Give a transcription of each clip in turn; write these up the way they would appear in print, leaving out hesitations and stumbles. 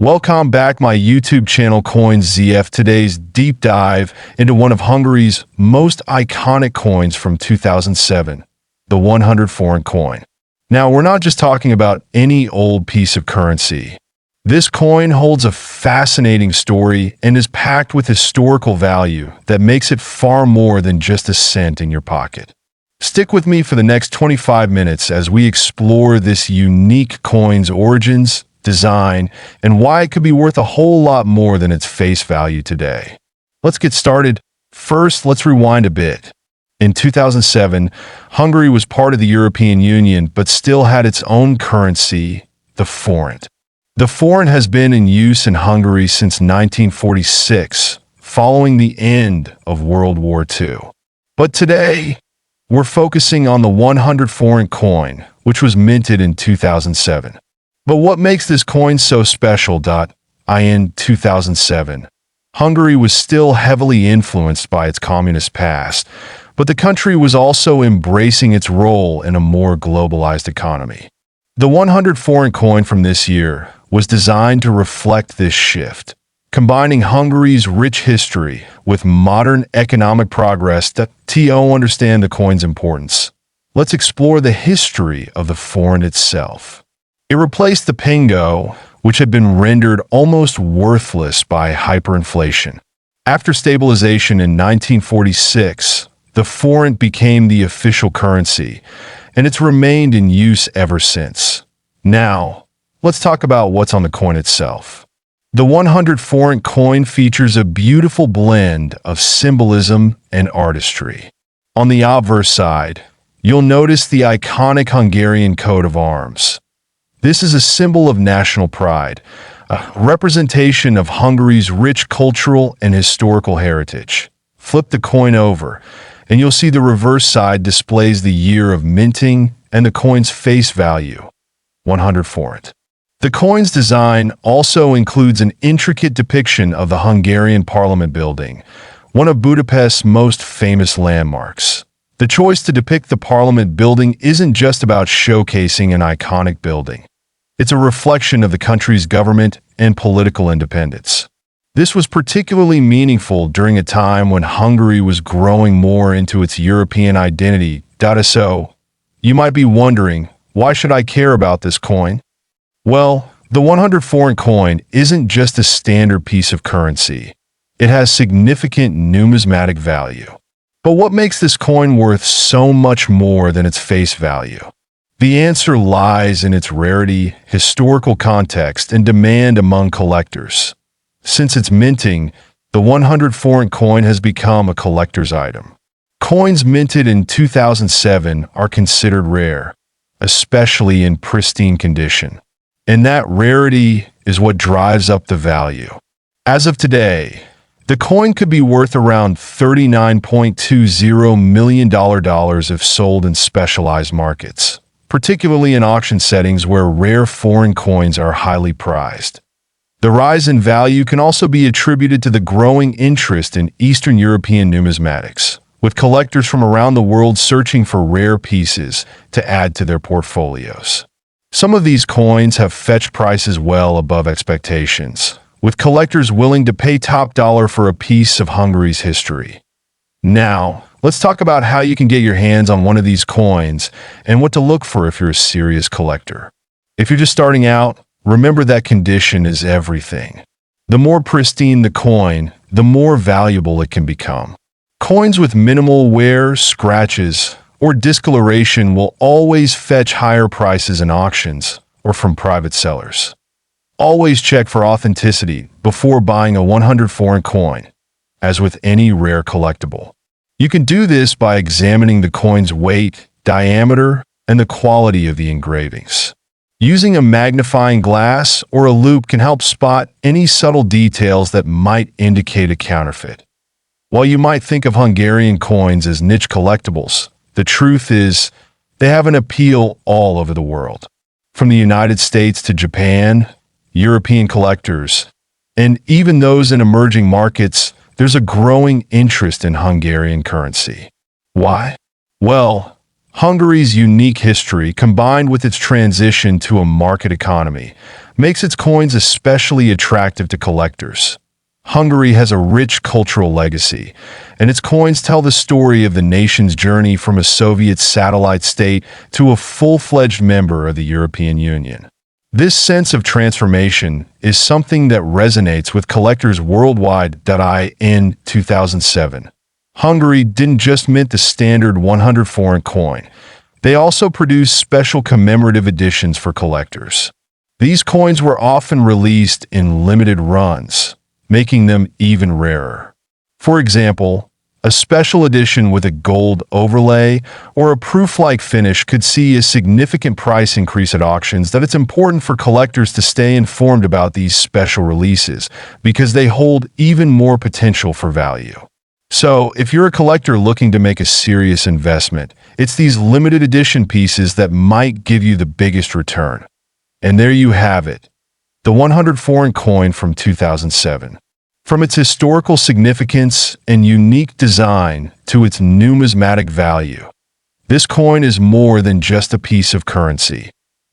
Welcome back my YouTube channel Coins ZF. Today's deep dive into one of Hungary's most iconic coins from 2007, the 100 foreign coin. Now, we're not just talking about any old piece of currency. This coin holds a fascinating story and is packed with historical value that makes it far more than just a cent in your pocket. Stick with me for the next 25 minutes as we explore this unique coin's origins, design, and why it could be worth a whole lot more than its face value today. Let's get started. First, let's rewind a bit. In 2007, Hungary was part of the European Union but still had its own currency, the forint. The forint has been in use in Hungary since 1946, following the end of World War II. But today, we're focusing on the 100 foreign coin, which was minted in 2007. But what makes this coin so special? In 2007, Hungary was still heavily influenced by its communist past, but the country was also embracing its role in a more globalized economy. The 100 foreign coin from this year was designed to reflect this shift, combining Hungary's rich history with modern economic progress. To understand the coin's importance, let's explore the history of the forint itself. It replaced the pengo, which had been rendered almost worthless by hyperinflation. After stabilization in 1946, the forint became the official currency, and it's remained in use ever since. Now, let's talk about what's on the coin itself. The 100 foreign coin features a beautiful blend of symbolism and artistry. On the obverse side, you'll notice the iconic Hungarian coat of arms. This is a symbol of national pride, a representation of Hungary's rich cultural and historical heritage. Flip the coin over, and you'll see the reverse side displays the year of minting and the coin's face value, 100 forint. The coin's design also includes an intricate depiction of the Hungarian Parliament building, one of Budapest's most famous landmarks. The choice to depict the Parliament building isn't just about showcasing an iconic building. It's a reflection of the country's government and political independence. This was particularly meaningful during a time when Hungary was growing more into its European identity. So, you might be wondering, why should I care about this coin? Well, the 100 foreign coin isn't just a standard piece of currency. It has significant numismatic value. But what makes this coin worth so much more than its face value? The answer lies in its rarity, historical context, and demand among collectors. Since its minting, the 100 foreign coin has become a collector's item. Coins minted in 2007 are considered rare, especially in pristine condition. And that rarity is what drives up the value. As of today, the coin could be worth around $39.20 million if sold in specialized markets, particularly in auction settings where rare foreign coins are highly prized. The rise in value can also be attributed to the growing interest in Eastern European numismatics, with collectors from around the world searching for rare pieces to add to their portfolios. Some of these coins have fetched prices well above expectations, with collectors willing to pay top dollar for a piece of Hungary's history. Now, let's talk about how you can get your hands on one of these coins and what to look for if you're a serious collector. If you're just starting out, remember that condition is everything. The more pristine the coin, the more valuable it can become. Coins with minimal wear, scratches, or discoloration will always fetch higher prices in auctions or from private sellers. Always check for authenticity before buying a 100 foreign coin, as with any rare collectible. You can do this by examining the coin's weight, diameter, and the quality of the engravings. Using a magnifying glass or a loupe can help spot any subtle details that might indicate a counterfeit. While you might think of Hungarian coins as niche collectibles, the truth is they have an appeal all over the world. From the United States to Japan, European collectors, and even those in emerging markets, there's a growing interest in Hungarian currency. Why? Well, Hungary's unique history, combined with its transition to a market economy, makes its coins especially attractive to collectors. Hungary has a rich cultural legacy, and its coins tell the story of the nation's journey from a Soviet satellite state to a full-fledged member of the European Union. This sense of transformation is something that resonates with collectors worldwide. In 2007, Hungary didn't just mint the standard 100 foreign coin. They also produced special commemorative editions for collectors. These coins were often released in limited runs, making them even rarer. For example, a special edition with a gold overlay or a proof-like finish could see a significant price increase at auctions. That it's important for collectors to stay informed about these special releases because they hold even more potential for value. So, if you're a collector looking to make a serious investment, it's these limited edition pieces that might give you the biggest return. And there you have it, the 100 foreign coin from 2007. From its historical significance and unique design to its numismatic value, this coin is more than just a piece of currency.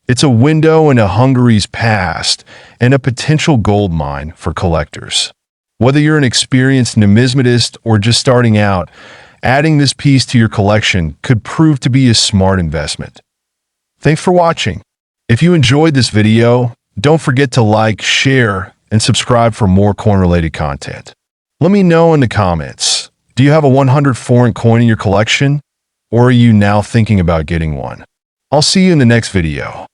It's a window into Hungary's past and a potential gold mine for collectors. Whether you're an experienced numismatist or just starting out, adding this piece to your collection could prove to be a smart investment. Thanks for watching. If you enjoyed this video, don't forget to like, share, and subscribe for more coin-related content. Let me know in the comments, do you have a 100 foreign coin in your collection? Or are you now thinking about getting one? I'll see you in the next video.